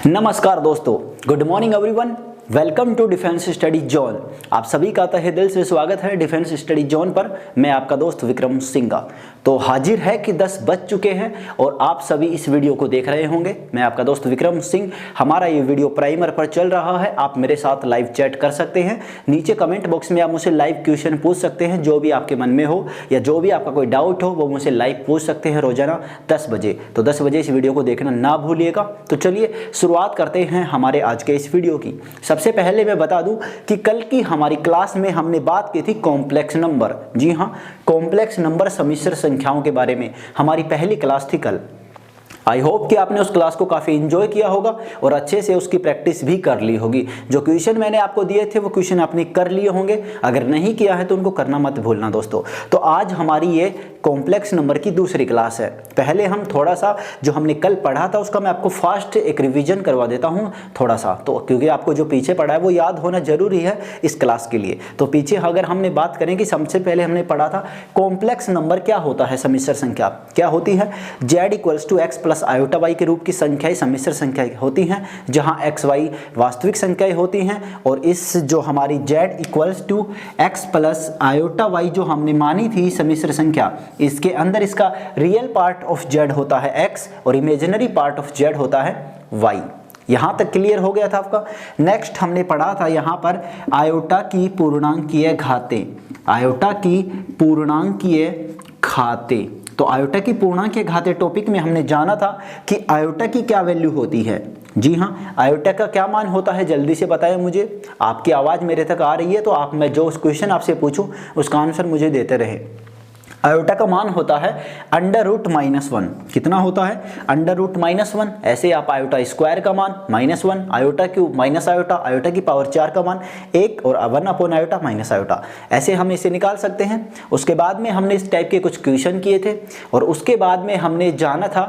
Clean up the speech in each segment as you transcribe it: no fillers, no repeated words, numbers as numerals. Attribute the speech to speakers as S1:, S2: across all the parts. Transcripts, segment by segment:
S1: नमस्कार दोस्तों, good morning everyone. Welcome to defence study zone. आप सभी का तहे दिल से स्वागत है डिफेंस स्टडी जोन पर। मैं आपका दोस्त विक्रम सिंघा। तो हाजिर है कि 10 बज चुके हैं और आप सभी इस वीडियो को देख रहे होंगे। मैं आपका दोस्त विक्रम सिंह। हमारा ये वीडियो प्राइमर पर चल रहा है। आप मेरे साथ लाइव चैट कर सकते हैं। नीचे कमेंट बॉक्स में आप मुझसे लाइव क्वेश्चन पूछ सकते हैं, जो भी आपके मन में हो या जो भी आपका कोई डाउट हो वो मुझसे लाइव पूछ सकते हैं रोजाना 10 बजे। तो 10 बजे इस वीडियो को देखना ना भूलिएगा। तो चलिए शुरुआत करते हैं हमारे आज के इस वीडियो की। सबसे पहले मैं बता दूं कि कल की हमारी क्लास में हमने बात की थी कॉम्प्लेक्स नंबर। जी हाँ, कॉम्प्लेक्स नंबर सम्मिश्र संख्याओं के बारे में हमारी पहली क्लास थी कल। आई होप कि आपने उस क्लास को काफ़ी एंजॉय किया होगा और अच्छे से उसकी प्रैक्टिस भी कर ली होगी। जो क्वेश्चन मैंने आपको दिए थे वो क्वेश्चन आपने कर लिए होंगे। अगर नहीं किया है तो उनको करना मत भूलना दोस्तों। तो आज हमारी ये कॉम्प्लेक्स नंबर की दूसरी क्लास है। पहले हम थोड़ा सा जो हमने कल पढ़ा था उसका मैं आपको फास्ट एक रिवीजन करवा देता हूँ थोड़ा सा, तो क्योंकि आपको जो पीछे पढ़ा है वो याद होना जरूरी है इस क्लास के लिए। तो पीछे अगर हमने बात करें कि सबसे पहले हमने पढ़ा था कॉम्प्लेक्स नंबर क्या होता है, सम्मिश्र संख्या क्या होती है। z equals to x plus iota y के रूप की संख्याएं सम्मिश्र संख्याएं होती हैं, जहां एक्स वाई वास्तविक संख्याएं होती हैं। और इस जो हमारी z equals to x plus iota y जो हमने मानी थी सम्मिश्र संख्या, इसके अंदर इसका रियल पार्ट ऑफ z होता है x और इमेजिनरी पार्ट ऑफ z होता है y। यहां तक क्लियर हो गया था आपका। नेक्स्ट हमने पढ़ा था यहां पर आयोटा की पूर्णांकीय घातें, आयोटा की पूर्णांकीय घातें। तो आयोटा की पूर्णांकीय घातें टॉपिक में हमने जाना था कि आयोटा की क्या वैल्यू होती है। जी हाँ, आयोटा का क्या मान होता है, जल्दी से बताएं मुझे। आपकी आवाज़ मेरे तक आ रही है तो आप, मैं जो क्वेश्चन आपसे पूछूं उसका आंसर मुझे देते रहे। आयोटा का मान होता है √-1। कितना होता है? √-1। ऐसे आप आयोटा स्क्वायर का मान -1, iota cube minus iota, iota की पावर 4 का मान 1 और 1 आयोटा माइनस आयोटा। ऐसे हम इसे निकाल सकते हैं। उसके बाद में हमने इस टाइप के कुछ क्वेश्चन किए थे और उसके बाद में हमने जाना था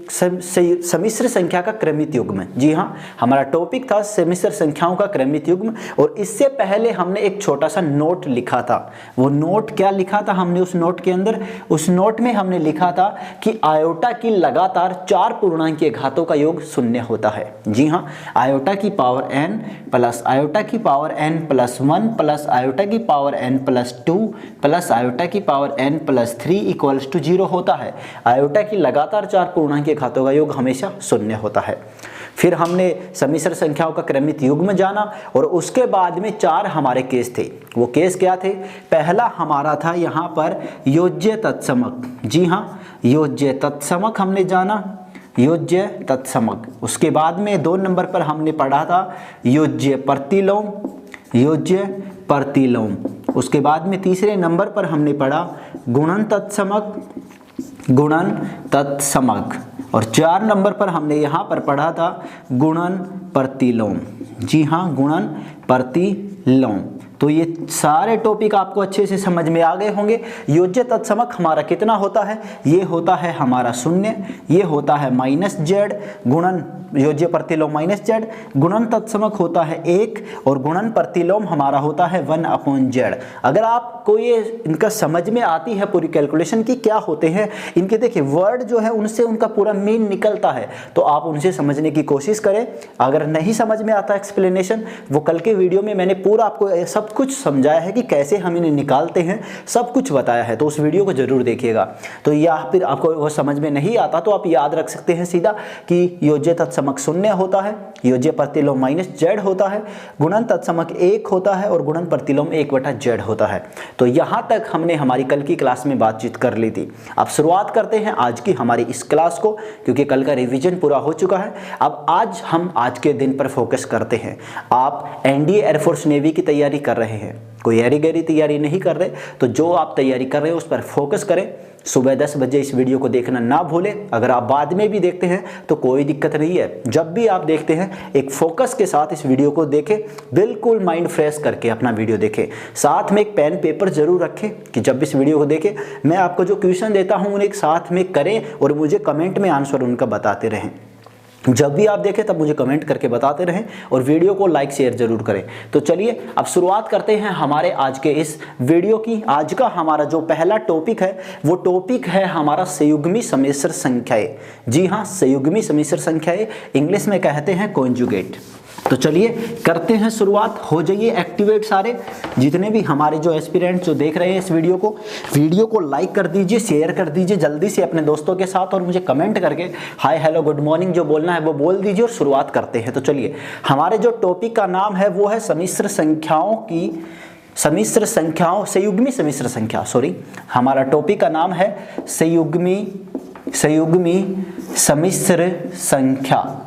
S1: सम्मिश्र संख्या का क्रमित युग्म। जी हाँ, हमारा टॉपिक था सम्मिश्र संख्याओं का क्रमित युग्म। और इससे पहले हमने एक छोटा सा नोट लिखा था। वो नोट क्या लिखा था हमने उस नोट के अंदर? उस नोट में हमने लिखा था कि आयोटा की लगातार 4 पूर्णांकीय घातों का योग 0 होता है। जी हाँ, आयोटा की पावर n प्लस आयोटा की power n plus 1 plus iota की power n plus 2 plus iota की power n plus 3 equals to 0 होता है। आयोटा की लगातार 4 पूर्णांकीय घातों का योग हमेशा 0 होता है। फिर हमने सम्मिश्र संख्याओं का क्रमित युग्म जाना और उसके बाद में 4 हमारे केस थे। वो केस क्या थे? पहला हमारा था यहाँ पर योज्य तत्समक। जी हाँ, योज्य तत्समक हमने जाना, योज्य तत्समक। उसके बाद में 2 नंबर पर हमने पढ़ा था योज्य प्रतिलोम, योज्य प्रतिलोम। उसके बाद में तीसरे नंबर पर हमने पढ़ा गुणन तत्समक, गुणन तत्समक। और 4 नंबर पर हमने यहाँ पर पढ़ा था गुणन प्रतिलोम। जी हाँ, गुणन प्रतिलोम। तो ये सारे टॉपिक आपको अच्छे से समझ में आ गए होंगे। योज्य तत्समक हमारा कितना होता है? ये होता है हमारा 0, ये होता है -z, गुणन योज्य प्रतिलोम -z, गुणन तत्समक होता है 1 और गुणन प्रतिलोम हमारा होता है 1/z। अगर आपको ये इनका समझ में आती है पूरी कैलकुलेशन की क्या होते हैं इनके, देखिए वर्ड जो है उनसे उनका पूरा मीन निकलता है, तो आप उनसे समझने की कोशिश करें। अगर नहीं समझ में आता एक्सप्लेनेशन, वो कल के वीडियो में मैंने पूरा आपको सब कुछ समझाया है कि कैसे हम इन्हें निकालते हैं, सब कुछ बताया है। तो उस वीडियो को जरूर देखिएगा। तो या फिर आपको वो समझ में नहीं आता तो आप याद रख सकते हैं सीधा कि योज्य तत्समक 0 होता है, योज्य प्रतिलोम -z होता है, गुणन तत्समक 1 होता है और गुणन प्रतिलोम 1/z होता है। तो यहाँ तक हमने हमारी कल की क्लास में बातचीत कर ली थी। अब शुरुआत करते हैं आज की हमारी इस क्लास को, क्योंकि कल का रिवीजन पूरा हो चुका है। अब आज हम आज के दिन पर फोकस करते हैं। आप एनडीए एयरफोर्स नेवी की तैयारी कर रहे हैं, कोई ऐरी गैरी तैयारी नहीं कर रहे, तो जो आप तैयारी कर रहे हैं उस पर फोकस करें। सुबह 10 बजे इस वीडियो को देखना ना भूलें। अगर आप बाद में भी देखते हैं तो कोई दिक्कत नहीं है। जब भी आप देखते हैं एक फोकस के साथ इस वीडियो को देखें, बिल्कुल माइंड फ्रेश करके अपना वीडियो देखें। साथ में एक पेन पेपर जरूर रखें कि जब भी इस वीडियो को देखें मैं आपको जो क्वेश्चन देता हूँ उन्हें एक साथ में करें और मुझे कमेंट में आंसर उनका बताते रहें। जब भी आप देखें तब मुझे कमेंट करके बताते रहें और वीडियो को लाइक शेयर जरूर करें। तो चलिए अब शुरुआत करते हैं हमारे आज के इस वीडियो की। आज का हमारा जो पहला टॉपिक है वो टॉपिक है हमारा संयुग्मी सम्मिश्र संख्याएं। जी हाँ, संयुग्मी सम्मिश्र संख्याएं, इंग्लिश में कहते हैं कॉन्जुगेट। तो चलिए करते हैं शुरुआत। हो जाइए एक्टिवेट सारे, जितने भी हमारे जो एस्पिरेंट्स जो देख रहे हैं इस वीडियो को लाइक कर दीजिए, शेयर कर दीजिए जल्दी से अपने दोस्तों के साथ, और मुझे कमेंट करके हाय हेलो गुड मॉर्निंग जो बोलना है वो बोल दीजिए और शुरुआत करते हैं। तो चलिए हमारे जो टॉपिक का नाम है वो है संयुग्मी सम्मिश्र संख्या। हमारा टॉपिक का नाम है संयुग्मी सम्मिश्र संख्या।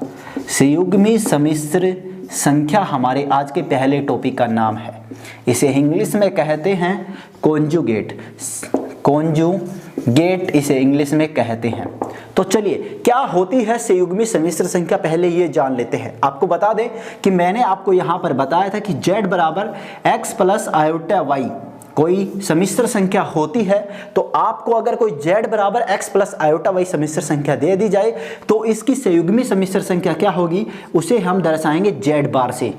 S1: संयुग्मी सम्मिश्र संख्या हमारे आज के पहले टॉपिक का नाम है। इसे इंग्लिश में कहते हैं कॉन्जुगेट। कॉन्जुगेट इसे इंग्लिश में कहते हैं। तो चलिए क्या होती है संयुग्मी सम्मिश्र संख्या, पहले ये जान लेते हैं। आपको बता दें कि मैंने आपको यहाँ पर बताया था कि z बराबर x प्लस आयोटा y कोई सम्मिश्र संख्या होती है तो आपको अगर कोई z बराबर x प्लस आयोटा y सम्मिश्र संख्या दे दी जाए तो इसकी संयुग्मी सम्मिश्र संख्या क्या होगी, उसे हम दर्शाएंगे z बार से।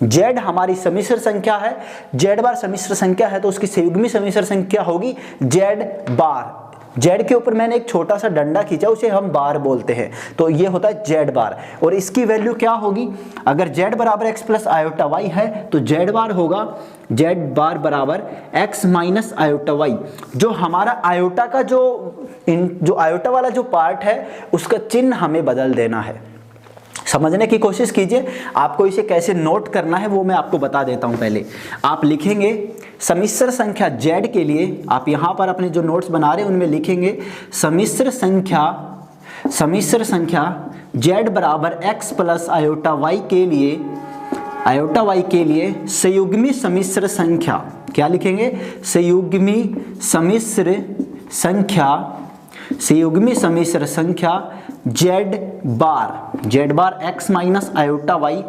S1: z हमारी सम्मिश्र संख्या है, z बार सम्मिश्र संख्या है तो उसकी संयुग्मी सम्मिश्र संख्या होगी z बार। z के ऊपर मैंने एक छोटा सा डंडा खींचा, उसे हम बार बोलते हैं, तो ये होता है z बार। और इसकी वैल्यू क्या होगी, अगर z बराबर x प्लस आयोटा y है तो z बार होगा z बार बराबर x माइनस आयोटा y। जो हमारा आयोटा का जो आयोटा वाला जो पार्ट है उसका चिन्ह हमें बदल देना है। समझने की कोशिश कीजिए, आपको इसे कैसे नोट करना है वो मैं आपको बता देता हूं। पहले आप लिखेंगे सम्मिश्र संख्या z के लिए, आप यहां पर अपने जो नोट्स बना रहे हैं उनमें लिखेंगे सम्मिश्र संख्या z बराबर x प्लस आयोटा y के लिए संयुग्मी सम्मिश्र संख्या, क्या लिखेंगे, संयुग्मी सम्मिश्र संख्या z बार x माइनस आयोटा y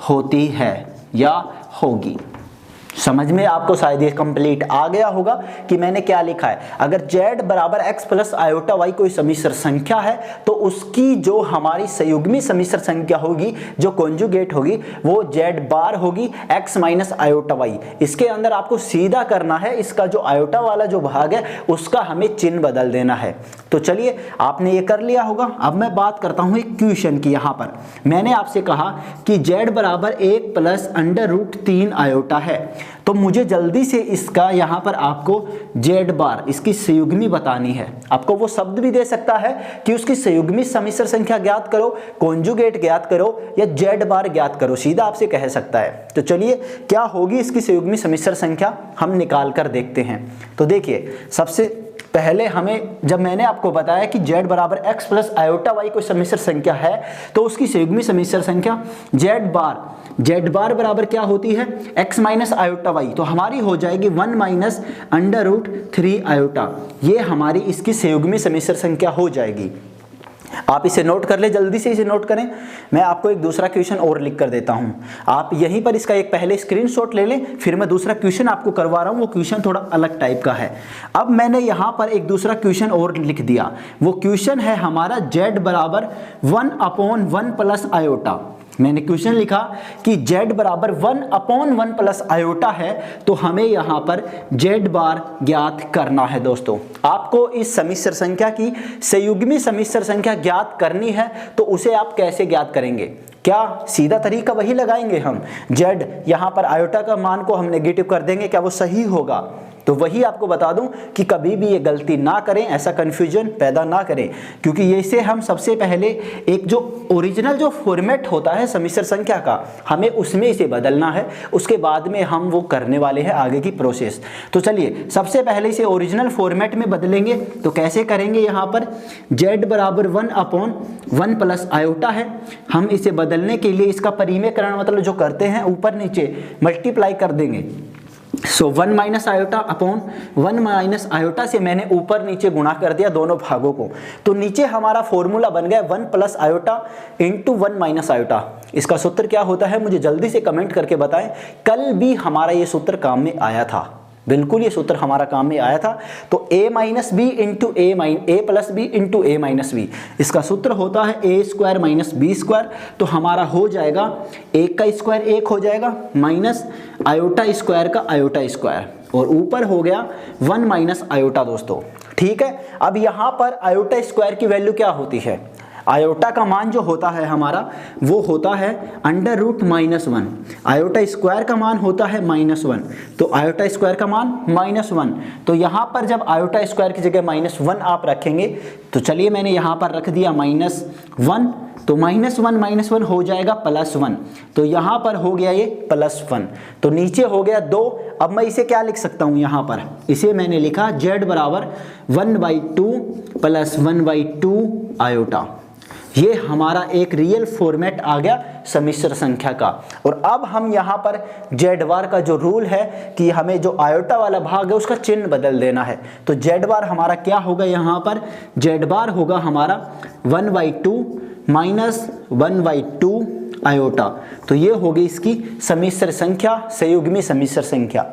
S1: होती है या होगी। समझ में आपको शायद ये कंप्लीट आ गया होगा कि मैंने क्या लिखा है। अगर z बराबर x प्लस आयोटा y कोई सम्मिश्र संख्या है तो उसकी जो हमारी संयुग्मी सम्मिश्र संख्या होगी, जो कॉन्जुगेट होगी, वो z बार होगी x माइनस आयोटा y। इसके अंदर आपको सीधा करना है, इसका जो आयोटा वाला जो भाग है उसका हमें चिन्ह बदल देना है। तो चलिए आपने ये कर लिया होगा। अब मैं बात करता हूँ एक क्वेश्चन की। यहाँ पर मैंने आपसे कहा कि z बराबर 1 प्लस अंडर रूट 3 आयोटा है, तो मुझे जल्दी से इसका यहाँ पर आपको z बार, इसकी संयुग्मी बतानी है। आपको वो शब्द भी दे सकता है कि उसकी संयुग्मी सम्मिश्र संख्या ज्ञात करो, कॉन्जुगेट ज्ञात करो या z बार ज्ञात करो, सीधा आपसे कह सकता है। तो चलिए क्या होगी इसकी संयुग्मी सम्मिश्र संख्या, हम निकाल कर देखते हैं। तो देखिए सबसे पहले हमें, जब मैंने आपको बताया कि z बराबर x प्लस आयोटा y कोई सम्मिश्र संख्या है तो उसकी संयुग्मी सम्मिश्र संख्या z बार बराबर क्या होती है, x माइनस आयोटा y, तो हमारी हो जाएगी 1 माइनस अंडर रूट 3 आयोटा। ये हमारी इसकी संयुग्मी सम्मिश्र संख्या हो जाएगी। आप इसे नोट कर ले, जल्दी से इसे नोट करें। मैं आपको एक दूसरा क्वेश्चन और लिख कर देता हूं, आप यहीं पर इसका एक पहले स्क्रीनशॉट ले लें, फिर मैं दूसरा क्वेश्चन आपको करवा रहा हूं। वो क्वेश्चन थोड़ा अलग टाइप का है। अब मैंने यहां पर एक दूसरा क्वेश्चन और लिख दिया। वो क्वेश्चन है हमारा z बराबर 1/1 प्लस आयोटा। मैंने क्वेश्चन लिखा कि z बराबर 1/1 प्लस आयोटा है, तो हमें यहाँ पर z बार ज्ञात करना है। दोस्तों आपको इस सम्मिश्र संख्या की संयुग्मी सम्मिश्र संख्या ज्ञात करनी है, तो उसे आप कैसे ज्ञात करेंगे, क्या सीधा तरीका वही लगाएंगे हम, z यहाँ पर आयोटा का मान को हम नेगेटिव कर देंगे, क्या वो सही होगा? तो वही आपको बता दूं कि कभी भी ये गलती ना करें, ऐसा कंफ्यूजन पैदा ना करें, क्योंकि ये से हम सबसे पहले एक जो ओरिजिनल जो फॉर्मेट होता है सम्मिश्र संख्या का, हमें उसमें इसे बदलना है, उसके बाद में हम वो करने वाले हैं आगे की प्रोसेस। तो चलिए सबसे पहले इसे ओरिजिनल फॉर्मेट में बदलेंगे। तो कैसे करेंगे, यहाँ पर z बराबर 1/1 प्लस आयोटा है, हम इसे बदलने के लिए इसका परिमेयकरण मतलब जो करते हैं ऊपर नीचे मल्टीप्लाई कर देंगे। सो 1 minus iota upon 1 minus iota से मैंने ऊपर नीचे गुणा कर दिया दोनों भागों को, तो नीचे हमारा फॉर्मूला बन गया 1 plus iota into 1 minus iota. इसका सूत्र क्या होता है मुझे जल्दी से कमेंट करके बताएं। कल भी हमारा ये सूत्र काम में आया था, बिल्कुल ये सूत्र हमारा काम में आया था। तो a minus b into a plus b into a minus b, इसका सूत्र होता है a square minus b square. तो हमारा हो जाएगा एक का स्क्वायर एक हो जाएगा माइनस आयोटा स्क्वायर का आयोटा स्क्वायर, और ऊपर हो गया 1 माइनस आयोटा दोस्तों। ठीक है, अब यहाँ पर आयोटा स्क्वायर की वैल्यू क्या होती है, आयोटा का मान जो होता है हमारा वो होता है अंडर रूट -1, आयोटा स्क्वायर का मान होता है -1, तो आयोटा स्क्वायर का मान -1। तो यहाँ पर जब आयोटा स्क्वायर की जगह -1 आप रखेंगे, तो चलिए मैंने यहाँ पर रख दिया -1, तो -1 हो जाएगा +1, तो यहाँ पर हो गया ये +1, तो नीचे हो गया 2। अब मैं इसे क्या लिख सकता हूँ, यहाँ पर इसे मैंने लिखा z बराबर 1/2 + 1/2 आयोटा। ये हमारा एक रियल फॉर्मेट आ गया सम्मिश्र संख्या का। और अब हम यहाँ पर जेड बार का जो रूल है कि हमें जो आयोटा वाला भाग है उसका चिन्ह बदल देना है, तो जेड बार हमारा क्या होगा, यहाँ पर जेड बार होगा हमारा 1/2 माइनस 1/2 आयोटा। तो ये होगी इसकी सम्मिश्र संख्या, संयुग्मी सम्मिश्र संख्या।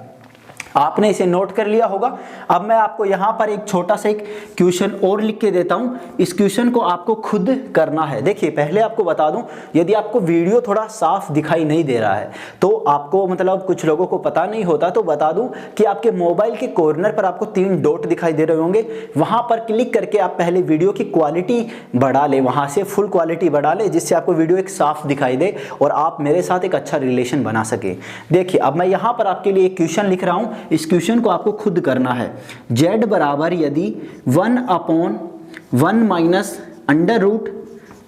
S1: आपने इसे नोट कर लिया होगा। अब मैं आपको यहाँ पर एक छोटा सा एक क्वेश्चन और लिख के देता हूँ, इस क्वेश्चन को आपको खुद करना है। देखिए पहले आपको बता दूँ, यदि आपको वीडियो थोड़ा साफ दिखाई नहीं दे रहा है तो आपको मतलब कुछ लोगों को पता नहीं होता, तो बता दूँ कि आपके मोबाइल के कॉर्नर पर आपको 3 डॉट दिखाई दे रहे होंगे, वहाँ पर क्लिक करके आप पहले वीडियो की क्वालिटी बढ़ा ले, वहाँ से फुल क्वालिटी बढ़ा ले, जिससे आपको वीडियो एक साफ दिखाई दे और आप मेरे साथ एक अच्छा रिलेशन बना सके। देखिए अब मैं यहाँ पर आपके लिए एक क्वेश्चन लिख रहा हूँ, इस क्वेश्चन को आपको खुद करना है। z बराबर यदि 1/1 minus under root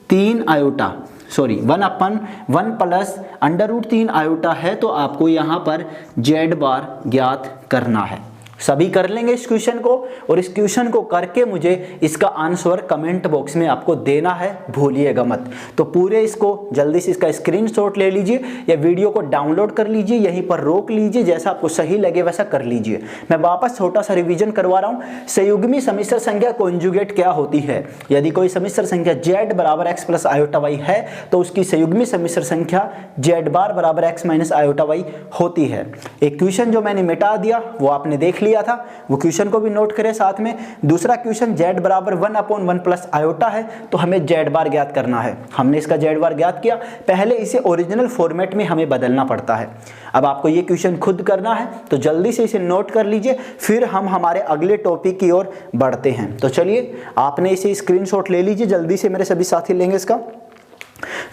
S1: 3 iota, sorry 1/1 plus under root 3 iota है, तो आपको यहाँ पर z बार ज्ञात करना है। सभी कर लेंगे इस क्वेश्चन को, और इस क्वेश्चन को करके मुझे इसका आंसर कमेंट बॉक्स में आपको देना है, भूलिएगा मत। तो पूरे इसको जल्दी से इसका स्क्रीनशॉट ले लीजिए या वीडियो को डाउनलोड कर लीजिए, यहीं पर रोक लीजिए, जैसा आपको सही लगे वैसा कर लीजिए। मैं वापस छोटा सा रिवीजन करवा रहा हूँ। संयुग्मी सम्मिश्र संख्या कॉन्जुगेट क्या होती है, यदि कोई सम्मिश्र संख्या z बराबर x प्लस आयोटा y है तो उसकी संयुग्मी सम्मिश्र संख्या z बार बराबर x माइनस आयोटा y होती है। एक क्वेश्चन जो मैंने मिटा दिया वो आपने देख लिया था, वो क्वेश्चन को भी नोट करें साथ में। दूसरा क्वेश्चन z बराबर 1/1 प्लस आयोटा है, तो हमें z बार ज्ञात करना है। हमने इसका z बार ज्ञात किया, पहले इसे ओरिजिनल फॉर्मेट में हमें बदलना पड़ता है। अब आपको ये क्वेश्चन खुद करना है, तो जल्दी से इसे नोट कर लीजिए, फिर हम हमारे अगले टॉपिक की ओर बढ़ते हैं। तो चलिए आपने इसे स्क्रीनशॉट ले लीजिए, जल्दी से मेरे सभी साथी लेंगे इसका।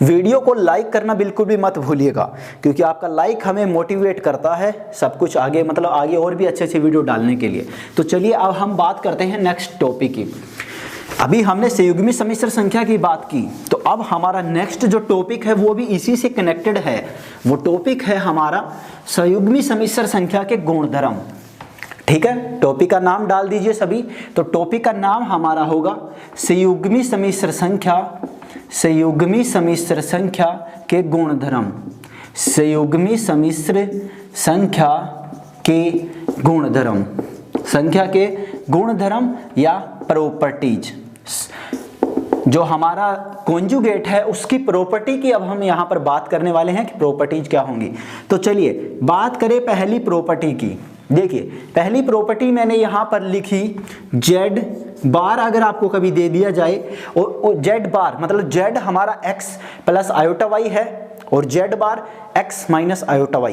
S1: वीडियो को लाइक करना बिल्कुल भी मत भूलिएगा, क्योंकि आपका लाइक हमें मोटिवेट करता है सब कुछ आगे, मतलब आगे और भी अच्छे अच्छे वीडियो डालने के लिए। तो चलिए अब हम बात करते हैं नेक्स्ट टॉपिक की। अभी हमने संयुग्मी सम्मिश्र संख्या की बात की, तो अब हमारा नेक्स्ट जो टॉपिक है वो भी इसी से कनेक्टेड है। वो टॉपिक है हमारा संयुग्मी सम्मिश्र संख्या के गुणधर्म। ठीक है, टॉपिक का नाम डाल दीजिए सभी। तो टॉपिक का नाम हमारा होगा संयुग्मी सम्मिश्र संख्या, संयुग्मी सम्मिश्र संख्या के गुणधर्म, संयुग्मी सम्मिश्र संख्या के गुणधर्म, संख्या के गुणधर्म या प्रॉपर्टीज। जो हमारा कॉन्जुगेट है उसकी प्रॉपर्टी की अब हम यहाँ पर बात करने वाले हैं कि प्रॉपर्टीज क्या होंगी। तो चलिए बात करें पहली प्रॉपर्टी की। देखिए पहली प्रॉपर्टी मैंने यहाँ पर लिखी, z बार अगर आपको कभी दे दिया जाए, और z बार मतलब z हमारा x प्लस आयोटा y है और z बार x माइनस आयोटा y,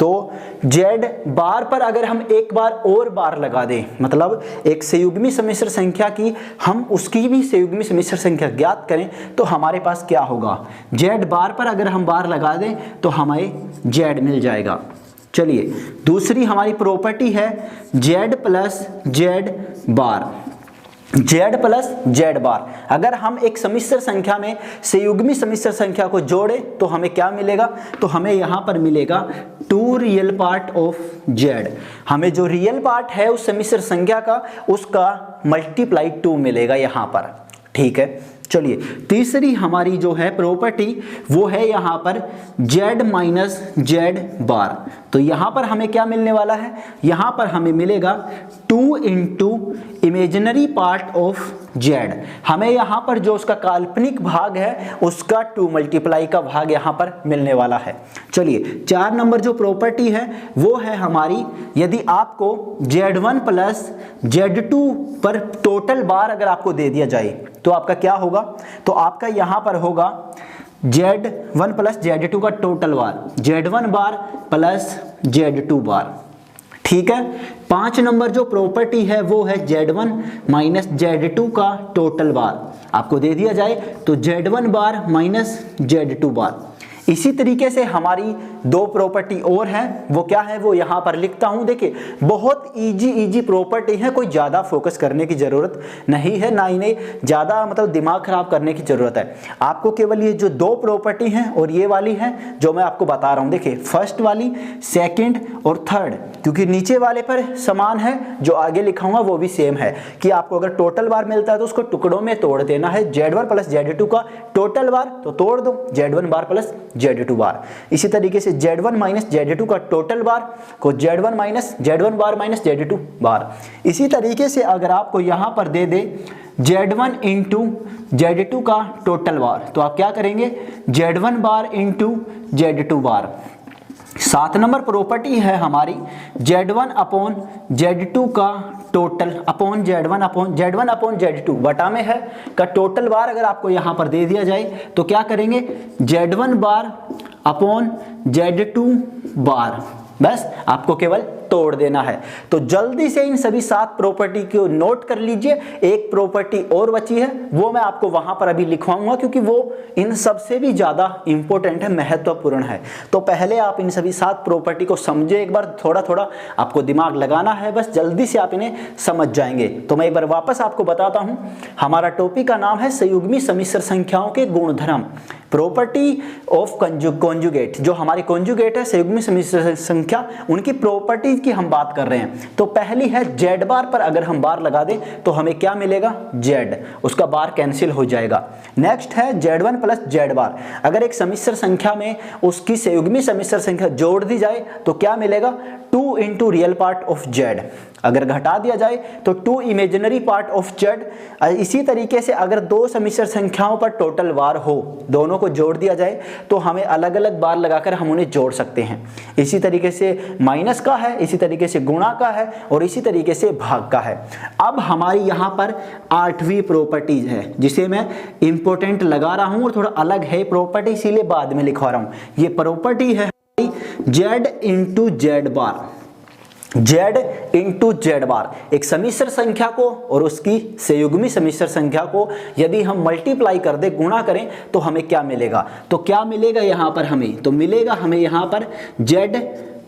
S1: तो z बार पर अगर हम एक बार और बार लगा दें, मतलब एक संयुग्मी सम्मिश्र संख्या की हम उसकी भी संयुग्मी सम्मिश्र संख्या ज्ञात करें, तो हमारे पास क्या होगा, z बार पर अगर हम बार लगा दें तो हमें z मिल जाएगा। चलिए दूसरी हमारी प्रॉपर्टी है z प्लस z बार, z प्लस z बार। अगर हम एक सम्मिश्र संख्या में संयुग्मी सम्मिश्र संख्या को जोड़ें तो हमें क्या मिलेगा, तो हमें यहाँ पर मिलेगा 2 रियल पार्ट ऑफ z। हमें जो रियल पार्ट है उस सम्मिश्र संख्या का उसका मल्टीप्लाई 2 मिलेगा यहाँ पर। ठीक है, चलिए तीसरी हमारी जो है प्रॉपर्टी वो है यहाँ पर z माइनस जेड बार। तो यहाँ पर हमें क्या मिलने वाला है, यहाँ पर हमें मिलेगा 2 into imaginary part of z। हमें यहाँ पर जो उसका काल्पनिक भाग है उसका 2 मल्टीप्लाई का भाग यहाँ पर मिलने वाला है। चलिए 4 नंबर जो प्रॉपर्टी है वो है हमारी, यदि आपको z1 प्लस z2 पर टोटल बार अगर आपको दे दिया जाए तो आपका क्या होगा, तो आपका यहाँ पर होगा z1 प्लस z2 का टोटल बार, z1 बार प्लस z2 बार। ठीक है। 5 नंबर जो प्रॉपर्टी है वो है z1 माइनस z2 का टोटल बार आपको दे दिया जाए तो z1 बार माइनस z2 बार। इसी तरीके से हमारी 2 प्रॉपर्टी और है, वो क्या है वो यहाँ पर लिखता हूँ। देखिए बहुत इजी प्रॉपर्टी है, कोई ज़्यादा फोकस करने की ज़रूरत नहीं है, ना इन्हें ज़्यादा मतलब दिमाग खराब करने की ज़रूरत है। आपको केवल ये जो 2 प्रॉपर्टी हैं और ये वाली है जो मैं आपको बता रहा हूँ। देखिए फर्स्ट वाली, सेकेंड और थर्ड, क्योंकि नीचे वाले पर समान है, जो आगे लिखा हुआ वो भी सेम है कि आपको अगर टोटल बार मिलता है तो उसको टुकड़ों में तोड़ देना है। z1 प्लस z2 का टोटल बार तो तोड़ दो z1 बार प्लस z2 बार। इसी तरीके से z1 माइनस z2 का टोटल बार को z1 माइनस z1 बार माइनस z2 बार। इसी तरीके से अगर आपको यहाँ पर दे दे z1 इंटू z2 का टोटल बार तो आप क्या करेंगे z1 बार इंटू z2 बार। 7 नंबर प्रॉपर्टी है हमारी z1 अपॉन z2 का total upon z1 upon z2 बटा में है का टोटल बार अगर आपको यहाँ पर दे दिया जाए तो क्या करेंगे z1 बार अपॉन z2 बार, बस आपको केवल तोड़ देना है। तो जल्दी से इन सभी 7 प्रॉपर्टी को नोट कर लीजिए। एक प्रॉपर्टी और बची है वो मैं आपको वहां पर अभी लिखवाऊंगा क्योंकि वो इन सबसे भी ज्यादा इंपॉर्टेंट है, महत्वपूर्ण है। तो पहले आप इन सभी 7 प्रॉपर्टी को समझे एक बार, थोड़ा थोड़ा आपको दिमाग लगाना है, बस जल्दी से आप इन्हें समझ जाएंगे। तो मैं एक बार वापस आपको बताता हूं, हमारा टॉपिक का नाम है संयुग्मी सम्मिश्र संख्याओं के गुणधर्म, प्रॉपर्टी ऑफ कॉन्जुगेट। जो हमारी कॉन्जुगेट है संयुग्मी सम्मिश्र संख्या, उनकी प्रॉपर्टी की हम बात कर रहे हैं। तो पहली है z बार पर अगर हम बार लगा दें तो हमें क्या मिलेगा z, उसका बार कैंसिल हो जाएगा। नेक्स्ट है z1 प्लस z बार, अगर एक सम्मिश्र संख्या में उसकी संयुग्मी सम्मिश्र संख्या जोड़ दी जाए तो क्या मिलेगा 2 into real part of z, अगर घटा दिया जाए तो 2 इमेजिनरी पार्ट ऑफ z। इसी तरीके से अगर 2 सम्मिश्र संख्याओं पर टोटल बार हो, दोनों को जोड़ दिया जाए तो हमें अलग अलग बार लगाकर हम उन्हें जोड़ सकते हैं। इसी तरीके से माइनस का है, इसी तरीके से गुणा का है और इसी तरीके से भाग का है। अब हमारी यहाँ पर 8वीं प्रॉपर्टीज है जिसे मैं इंपॉर्टेंट लगा रहा हूँ और थोड़ा अलग है प्रॉपर्टी, इसीलिए बाद में लिखवा रहा हूँ। ये प्रॉपर्टी है z इंटू जेड बार, z इंटू जेड बार। एक सम्मिश्र संख्या को और उसकी संयुग्मी सम्मिश्र संख्या को यदि हम मल्टीप्लाई कर दे, गुणा करें तो हमें क्या मिलेगा, तो क्या मिलेगा यहाँ पर हमें, तो मिलेगा हमें यहाँ पर z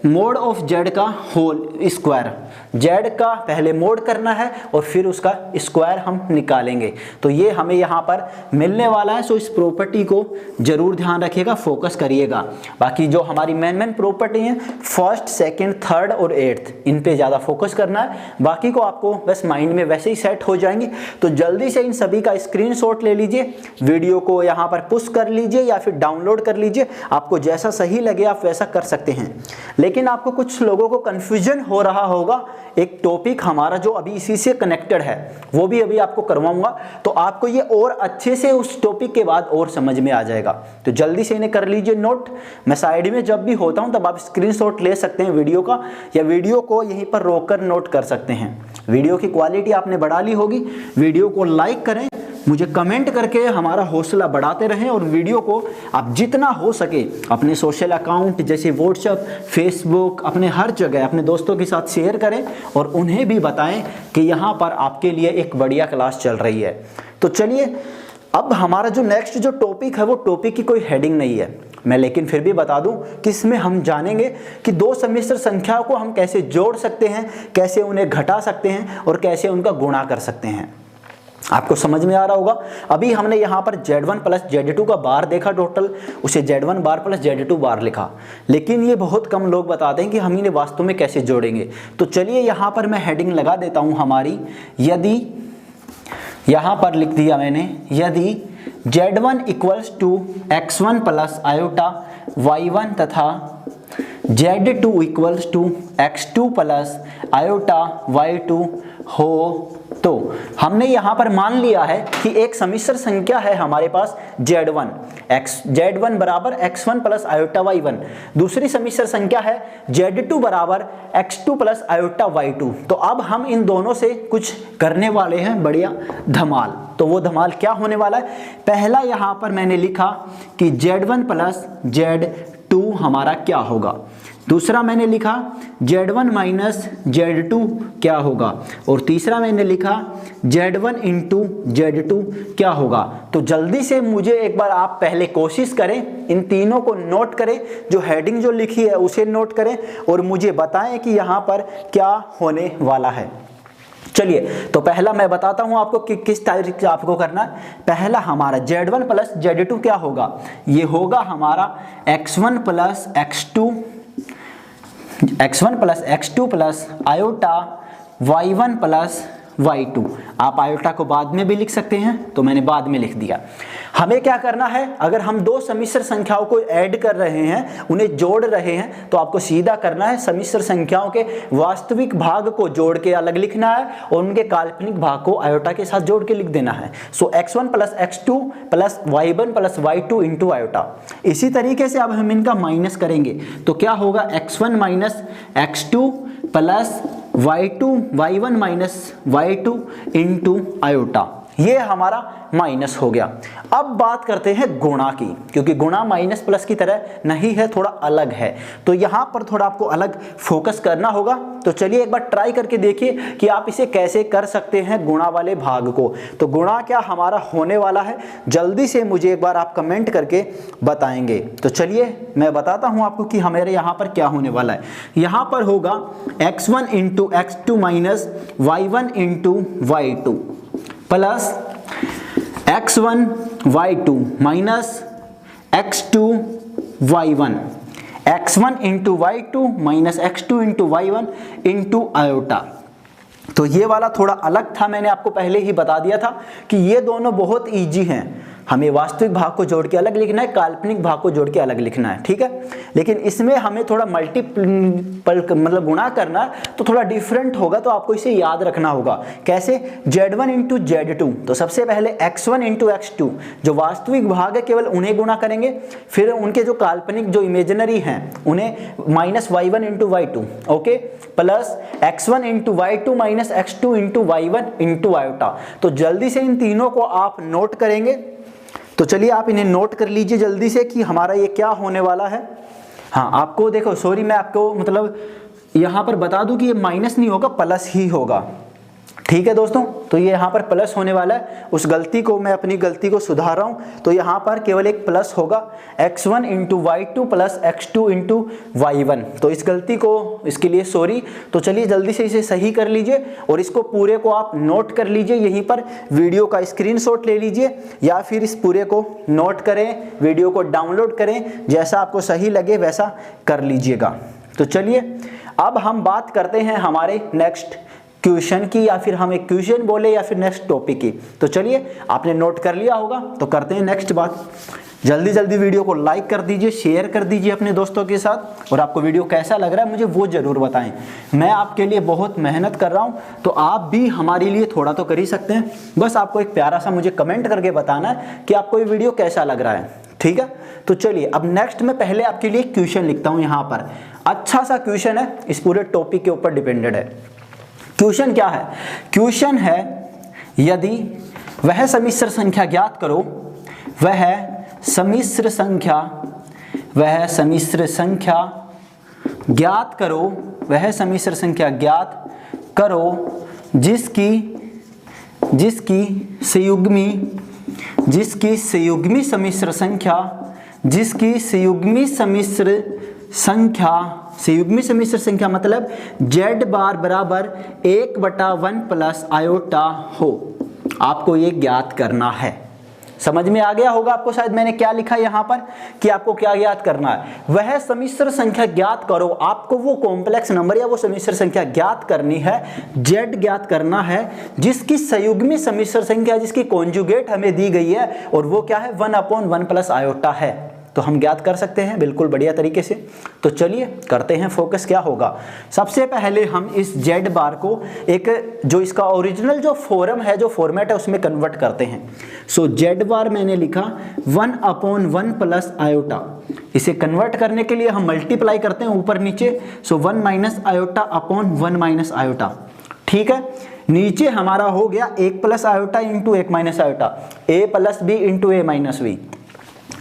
S1: मोड ऑफ z का होल स्क्वायर। z का पहले मोड करना है और फिर उसका स्क्वायर हम निकालेंगे, तो ये हमें यहाँ पर मिलने वाला है। सो इस प्रॉपर्टी को जरूर ध्यान रखिएगा, फोकस करिएगा। बाकी जो हमारी मेन प्रॉपर्टी है फर्स्ट, सेकंड, थर्ड और 8th, इन पे ज़्यादा फोकस करना है, बाकी को आपको बस माइंड में वैसे ही सेट हो जाएंगे। तो जल्दी से इन सभी का स्क्रीनशॉट ले लीजिए, वीडियो को यहाँ पर पुश कर लीजिए या फिर डाउनलोड कर लीजिए, आपको जैसा सही लगे आप वैसा कर सकते हैं। लेकिन आपको कुछ लोगों को कंफ्यूजन हो रहा होगा, एक टॉपिक हमारा जो अभी इसी से कनेक्टेड है वो भी अभी आपको करवाऊंगा, तो आपको ये और अच्छे से उस टॉपिक के बाद और समझ में आ जाएगा। तो जल्दी से इन्हें कर लीजिए नोट। मैं साइड में जब भी होता हूं तब आप स्क्रीनशॉट ले सकते हैं वीडियो का, या वीडियो को यहीं पर रोककर नोट कर सकते हैं। वीडियो की क्वालिटी आपने बढ़ा ली होगी, वीडियो को लाइक करें, मुझे कमेंट करके हमारा हौसला बढ़ाते रहें, और वीडियो को आप जितना हो सके अपने सोशल अकाउंट जैसे व्हाट्सएप, फेसबुक, अपने हर जगह अपने दोस्तों के साथ शेयर करें और उन्हें भी बताएं कि यहाँ पर आपके लिए एक बढ़िया क्लास चल रही है। तो चलिए अब हमारा जो नेक्स्ट जो टॉपिक है वो टॉपिक की कोई हेडिंग नहीं है मैं, लेकिन फिर भी बता दूं कि इसमें हम जानेंगे कि 2 सम्मिश्र संख्याओं को हम कैसे जोड़ सकते हैं, कैसे उन्हें घटा सकते हैं और कैसे उनका गुणा कर सकते हैं। आपको समझ में आ रहा होगा। अभी हमने यहाँ पर z1 प्लस z2 का बार देखा टोटल, उसे z1 बार प्लस z2 बार लिखा, लेकिन ये बहुत कम लोग बताते हैं कि हम इन्हें वास्तव में कैसे जोड़ेंगे। तो चलिए यहाँ पर मैं हेडिंग लगा देता हूँ हमारी, यदि, यहाँ पर लिख दिया मैंने, यदि Z1 equals to x1 plus iota y1 तथा Z2 equals to x2 plus iota y2 हो तो हमने यहाँ पर मान लिया है कि एक सम्मिश्र संख्या है हमारे पास Z1 बराबर x1 प्लस आयोटा y1, दूसरी सम्मिश्र संख्या है Z2 बराबर x2 प्लस आयोटा y2। तो अब हम इन दोनों से कुछ करने वाले हैं बढ़िया धमाल। तो वो धमाल क्या होने वाला है, पहला यहाँ पर मैंने लिखा कि Z1 प्लस Z2 हमारा क्या होगा, दूसरा मैंने लिखा Z1 माइनस Z2 क्या होगा, और तीसरा मैंने लिखा Z1 इंटू Z2 क्या होगा। तो जल्दी से मुझे एक बार आप पहले कोशिश करें, इन तीनों को नोट करें, जो हेडिंग जो लिखी है उसे नोट करें और मुझे बताएं कि यहाँ पर क्या होने वाला है। चलिए तो पहला मैं बताता हूं आपको कि किस तरीके से आपको करना है। पहला हमारा Z1 प्लस Z2 क्या होगा, ये होगा हमारा x1 plus x2 plus iota y1 plus y2। आप आयोटा को बाद में भी लिख सकते हैं, तो मैंने बाद में लिख दिया। हमें क्या करना है, अगर हम दो सम्मिश्र संख्याओं को ऐड कर रहे हैं, उन्हें जोड़ रहे हैं, तो आपको सीधा करना है सम्मिश्र संख्याओं के वास्तविक भाग को जोड़ के अलग लिखना है और उनके काल्पनिक भाग को आयोटा के साथ जोड़ के लिख देना है। सो x1 plus x2 plus y1 plus y2 into iota. इसी तरीके से अब हम इनका माइनस करेंगे तो क्या होगा, x1 minus x2 plus y1 minus y2 into iota. ये हमारा माइनस हो गया। अब बात करते हैं गुणा की, क्योंकि गुणा माइनस प्लस की तरह नहीं है, थोड़ा अलग है, तो यहाँ पर थोड़ा आपको अलग फोकस करना होगा। तो चलिए एक बार ट्राई करके देखिए कि आप इसे कैसे कर सकते हैं गुणा वाले भाग को। तो गुणा क्या हमारा होने वाला है, जल्दी से मुझे एक बार आप कमेंट करके बताएंगे। तो चलिए मैं बताता हूँ आपको कि हमारे यहाँ पर क्या होने वाला है। यहाँ पर होगा x1 into x2 minus y1 into y2 plus x1 y2 minus x2 y1, x1 into y2 minus x2 into y1 into iota. तो ये वाला थोड़ा अलग था, मैंने आपको पहले ही बता दिया था कि ये दोनों बहुत इजी हैं। हमें वास्तविक भाग को जोड़ के अलग लिखना है, काल्पनिक भाग को जोड़ के अलग लिखना है, ठीक है। लेकिन इसमें हमें थोड़ा मल्टीपल मतलब गुणा करना है, तो थोड़ा डिफरेंट होगा, तो आपको इसे याद रखना होगा। कैसे, Z1 इंटू Z2, तो सबसे पहले x1 इंटू x2 जो वास्तविक भाग है केवल उन्हें गुणा करेंगे, फिर उनके जो काल्पनिक जो इमेजिनरी हैं उन्हें minus y1 into y2, okay, plus x1 into y2 minus x2 into y1 into iota. तो जल्दी से इन तीनों को आप नोट करेंगे। तो चलिए आप इन्हें नोट कर लीजिए जल्दी से कि हमारा ये क्या होने वाला है। हाँ, आपको देखो, सॉरी मैं आपको मतलब यहाँ पर बता दूं कि ये माइनस नहीं होगा, प्लस ही होगा, ठीक है दोस्तों। तो ये यहाँ पर प्लस होने वाला है, उस गलती को मैं अपनी गलती को सुधार रहा हूँ। तो यहाँ पर केवल एक प्लस होगा, x1 into y2 plus x2 into y1। तो इस गलती को, इसके लिए सॉरी। तो चलिए जल्दी से इसे सही कर लीजिए और इसको पूरे को आप नोट कर लीजिए, यहीं पर वीडियो का स्क्रीनशॉट ले लीजिए या फिर इस पूरे को नोट करें, वीडियो को डाउनलोड करें, जैसा आपको सही लगे वैसा कर लीजिएगा। तो चलिए अब हम बात करते हैं हमारे नेक्स्ट क्वेश्चन की, या फिर हम एक क्वेश्चन बोले या फिर नेक्स्ट टॉपिक की। तो चलिए आपने नोट कर लिया होगा, तो करते हैं नेक्स्ट बात। जल्दी जल्दी वीडियो को लाइक कर दीजिए, शेयर कर दीजिए अपने दोस्तों के साथ, और आपको वीडियो कैसा लग रहा है मुझे वो ज़रूर बताएं। मैं आपके लिए बहुत मेहनत कर रहा हूं, तो आप भी हमारे लिए थोड़ा तो कर ही सकते हैं। बस आपको एक प्यारा सा मुझे कमेंट करके बताना है कि आपको ये वीडियो कैसा लग रहा है, ठीक है। तो चलिए अब नेक्स्ट मैं पहले आपके लिए क्वेश्चन लिखता हूँ। यहाँ पर अच्छा सा क्वेश्चन है, इस पूरे टॉपिक के ऊपर डिपेंडेड है। क्वेश्चन क्या है, क्वेश्चन है यदि वह सम्मिश्र संख्या ज्ञात करो, वह सम्मिश्र संख्या ज्ञात करो जिसकी संयुग्मी सम्मिश्र संख्या मतलब z बार बराबर 1/1 प्लस आयोटा हो। आपको ये ज्ञात करना है, समझ में आ गया होगा आपको शायद मैंने क्या लिखा यहाँ पर कि आपको क्या ज्ञात करना है, वह सम्मिश्र संख्या ज्ञात करो। आपको वो कॉम्प्लेक्स नंबर या वो सम्मिश्र संख्या ज्ञात करनी है, z ज्ञात करना है, जिसकी संयुग्मी सम्मिश्र संख्या, जिसकी कॉन्जुगेट हमें दी गई है, और वो क्या है 1/1 प्लस आयोटा है। तो हम ज्ञात कर सकते हैं बिल्कुल बढ़िया तरीके से। तो चलिए करते हैं फोकस क्या होगा। सबसे पहले हम इस z बार को एक जो इसका ओरिजिनल जो फॉर्म है, जो फॉर्मेट है, उसमें कन्वर्ट करते हैं। सो z बार मैंने लिखा 1/1 प्लस आयोटा। इसे कन्वर्ट करने के लिए हम मल्टीप्लाई करते हैं ऊपर नीचे। So 1 minus iota upon 1 minus iota. ठीक है, नीचे हमारा हो गया 1 plus iota into 1 minus iota, a plus b into a minus b.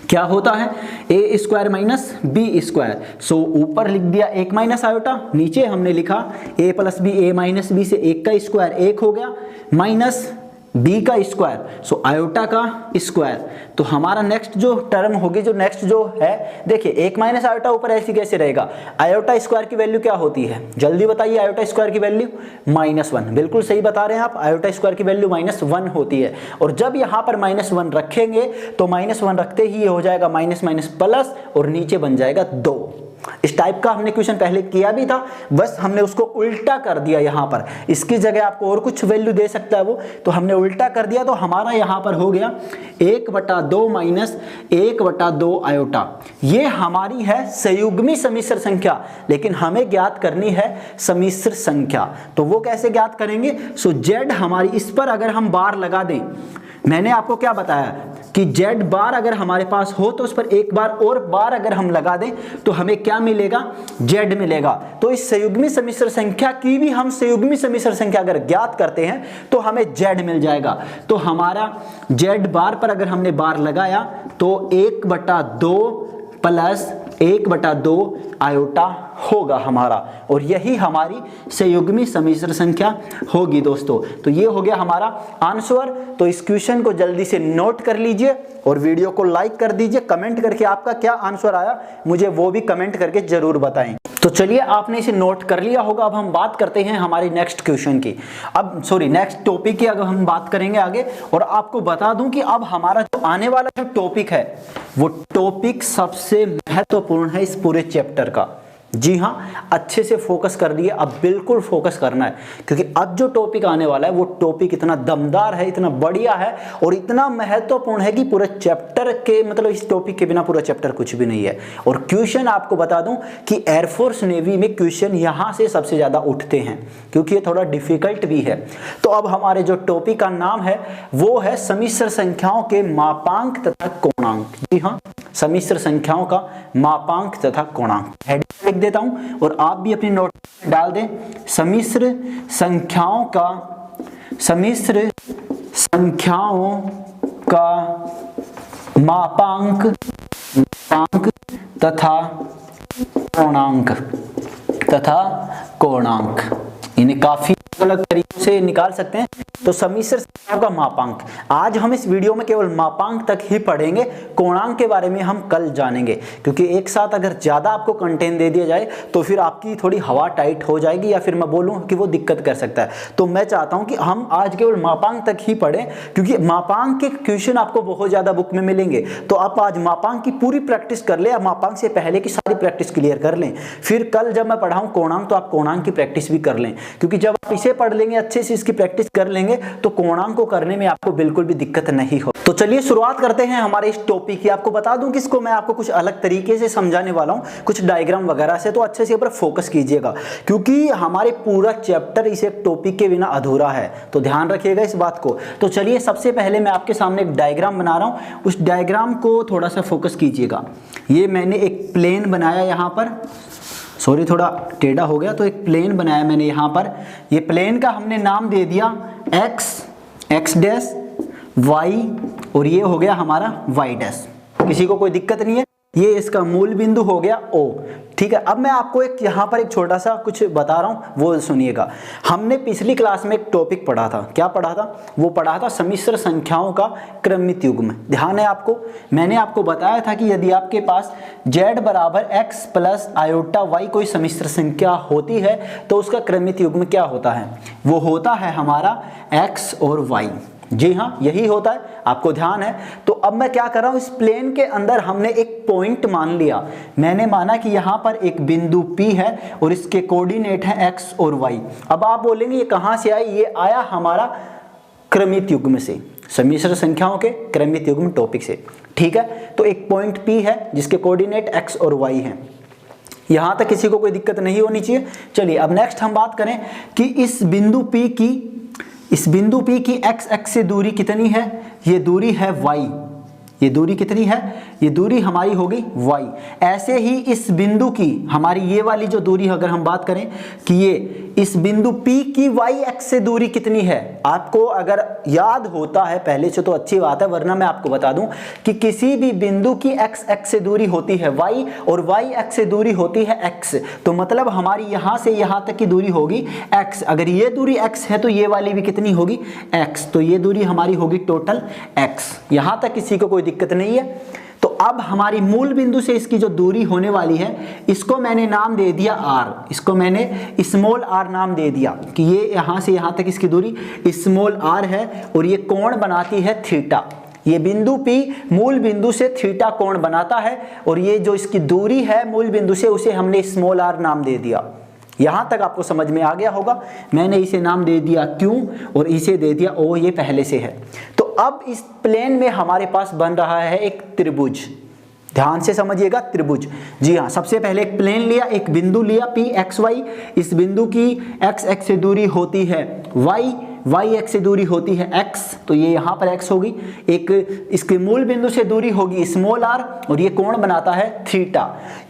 S1: क्या होता है a square minus b square. So ऊपर लिख दिया 1 माइनस आयोटा, नीचे हमने लिखा a plus b, a minus b से 1 का स्क्वायर 1 हो गया, माइनस b का स्क्वायर, सो आयोटा का स्क्वायर। तो हमारा नेक्स्ट जो टर्म होगी, जो नेक्स्ट जो है, देखिए 1 माइनस आयोटा ऊपर ऐसी कैसे रहेगा। आयोटा स्क्वायर की वैल्यू क्या होती है, जल्दी बताइए। आयोटा स्क्वायर की वैल्यू -1। बिल्कुल सही बता रहे हैं आप, आयोटा स्क्वायर की वैल्यू -1 होती है। और जब यहाँ पर -1 रखेंगे तो -1 रखते ही ये हो जाएगा माइनस माइनस प्लस, और नीचे बन जाएगा 2। इस टाइप का हमने क्वेश्चन पहले किया भी था, बस हमने उसको उल्टा कर दिया। यहाँ पर इसकी जगह आपको और कुछ वैल्यू दे सकता है वो, तो हमने उल्टा कर दिया। तो हमारा यहाँ पर हो गया 1/2 माइनस 1/2 आयोटा। ये हमारी है संयुग्मी सम्मिश्र संख्या, लेकिन हमें ज्ञात करनी है सम्मिश्र संख्या। तो वो कैसे ज्ञात करेंगे। सो z हमारी, इस पर अगर हम बार लगा दें, मैंने आपको क्या बताया कि z बार अगर हमारे पास हो तो उस पर एक बार और बार अगर हम लगा दें तो हमें क्या मिलेगा, z मिलेगा। तो इस संयुग्मी सम्मिश्र संख्या की भी हम संयुग्मी सम्मिश्र संख्या अगर ज्ञात करते हैं तो हमें z मिल जाएगा। तो हमारा z बार पर अगर हमने बार लगाया तो 1/2 प्लस 1/2 आयोटा होगा हमारा, और यही हमारी संयुग्मी सम्मिश्र संख्या होगी दोस्तों। तो ये हो गया हमारा आंसर। तो इस क्वेश्चन को जल्दी से नोट कर लीजिए और वीडियो को लाइक कर दीजिए। कमेंट करके आपका क्या आंसर आया मुझे वो भी कमेंट करके जरूर बताएं। तो चलिए, आपने इसे नोट कर लिया होगा। अब हम बात करते हैं हमारी नेक्स्ट क्वेश्चन की, नेक्स्ट टॉपिक की अगर हम बात करेंगे आगे। और आपको बता दूं कि अब हमारा जो आने वाला जो टॉपिक है वो टॉपिक सबसे महत्वपूर्ण है इस पूरे चैप्टर का। जी हाँ, अच्छे से फोकस कर लिए, अब बिल्कुल फोकस करना है, क्योंकि अब जो टॉपिक आने वाला है वो टॉपिक इतना दमदार है, इतना बढ़िया है और इतना महत्वपूर्ण है कि पूरे चैप्टर के, मतलब इस टॉपिक के बिना पूरा चैप्टर कुछ भी नहीं है। और क्वेश्चन आपको बता दूं कि एयरफोर्स नेवी में क्वेश्चन यहाँ से सबसे ज़्यादा उठते हैं, क्योंकि ये थोड़ा डिफिकल्ट भी है। तो अब हमारे जो टॉपिक का नाम है वो है सम्मिश्र संख्याओं के मापांक तथा कोणांक। जी हाँ, सम्मिश्र संख्याओं का मापांक तथा कोणांक हेडिंग लिख देता हूं और आप भी अपनी नोट में डाल दें। सम्मिश्र संख्याओं का मापांक तथा कोणांक इन्हें काफी अलग तरीकों से निकाल सकते हैं। तो सम्मिश्र संख्याओं का मापांक, आज हम इस वीडियो में केवल मापांक तक ही पढ़ेंगे, कोणांक के बारे में हम कल जानेंगे, क्योंकि एक साथ अगर ज्यादा आपको कंटेंट दे दिया जाए तो फिर आपकी थोड़ी हवा टाइट हो जाएगी, या फिर मैं बोलूं कि वो दिक्कत कर सकता है। तो मैं चाहता हूं कि हम आज केवल मापांक तक ही पढ़ें, क्योंकि मापांक के क्वेश्चन आपको बहुत ज्यादा बुक में मिलेंगे। तो आप आज मापांक की पूरी प्रैक्टिस कर ले, मापांक से पहले की सारी प्रैक्टिस क्लियर कर लें, फिर कल जब मैं पढ़ाऊं कोणांक तो आप कोणांक की प्रैक्टिस भी कर लें, क्योंकि जब आप इसे पढ़ लेंगे, अच्छे से इसकी प्रैक्टिस कर लेंगे, तो कोणांक को करने में आपको बिल्कुल भी दिक्कत नहीं हो। तो चलिए शुरुआत करते हैं हमारे इस टॉपिक की। आपको बता दूं कि इसको मैं आपको कुछ अलग तरीके से समझाने वाला हूं, कुछ डायग्राम वगैरह से, तो अच्छे से ऊपर फोकस कीजिएगा, क्योंकि हमारे पूरा चैप्टर इस एक टॉपिक के बिना अधूरा है। तो ध्यान रखिएगा इस बात को। तो चलिए, सबसे पहले मैं आपके सामने एक डायग्राम बना रहा हूं, उस डायग्राम को थोड़ा सा फोकस कीजिएगा। ये मैंने एक प्लेन बनाया यहाँ पर, सॉरी थोड़ा टेढ़ा हो गया, तो एक प्लेन बनाया मैंने यहाँ पर। ये प्लेन का हमने नाम दे दिया x डैश y, और ये हो गया हमारा y डैश। किसी को कोई दिक्कत नहीं है, ये इसका मूल बिंदु हो गया O। ठीक है, अब मैं आपको एक यहाँ पर एक छोटा सा कुछ बता रहा हूँ, वो सुनिएगा। हमने पिछली क्लास में एक टॉपिक पढ़ा था, क्या पढ़ा था, वो पढ़ा था सम्मिश्र संख्याओं का क्रमित युग्म। ध्यान है आपको, मैंने आपको बताया था कि यदि आपके पास z बराबर x प्लस आयोटा y कोई सम्मिश्र संख्या होती है तो उसका क्रमित युग्म क्या होता है, वो होता है हमारा x और y। जी हाँ, यही होता है, आपको ध्यान है। तो अब मैं क्या कर रहा हूँ, इस प्लेन के अंदर हमने एक पॉइंट मान लिया। मैंने माना कि यहाँ पर एक बिंदु P है और इसके कोऑर्डिनेट है x और y। अब आप बोलेंगे ये कहाँ से आई, ये आया हमारा क्रमित युग्म से, सम्मिश्र संख्याओं के क्रमित युग्म टॉपिक से, ठीक है। तो एक पॉइंट P है जिसके कोऑर्डिनेट x और y हैं। यहां तक किसी को कोई दिक्कत नहीं होनी चाहिए। चलिए अब नेक्स्ट हम बात करें कि इस बिंदु P की x एक्स से दूरी कितनी है। ये दूरी है y। ये दूरी कितनी है, ये दूरी हमारी होगी y। ऐसे ही इस बिंदु की हमारी ये वाली जो दूरी है, अगर हम बात करें कि ये इस बिंदु P की y एक्स से दूरी कितनी है, आपको अगर याद होता है पहले से तो अच्छी बात है, वरना मैं आपको बता दूं कि किसी भी बिंदु की x एक्स से दूरी होती है y और y एक्स से दूरी होती है x। तो मतलब हमारी यहां से यहां तक की दूरी होगी x। अगर ये दूरी x है तो ये वाली भी कितनी होगी, x। तो ये दूरी हमारी होगी टोटल x। यहां तक किसी को कोई दिक्कत नहीं है। तो अब हमारी मूल बिंदु से इसकी जो दूरी होने वाली है, इसको मैंने नाम दे दिया r। इसको मैंने स्मॉल r नाम दे दिया कि ये यहां से यहां तक इसकी दूरी स्मॉल r है और ये कोण बनाती है थीटा। ये बिंदु P मूल बिंदु से थीटा कोण बनाता है और ये जो इसकी दूरी है मूल बिंदु से, उसे हमने स्मॉल r नाम दे दिया। यहां तक आपको समझ में आ गया होगा। मैंने इसे नाम दे दिया Q और इसे दे दिया O, ये पहले से है। तो अब इस प्लेन में हमारे पास बन रहा है एक त्रिभुज। ध्यान से समझिएगा, त्रिभुज। जी हाँ, सबसे पहले एक प्लेन लिया, एक बिंदु लिया P x y। इस बिंदु की x एक्स से दूरी होती है y, y एक्स से दूरी होती है x, तो ये यहाँ पर x होगी। एक इसके मूल बिंदु से दूरी होगी स्मॉल r और ये कोण बनाता है थीटा।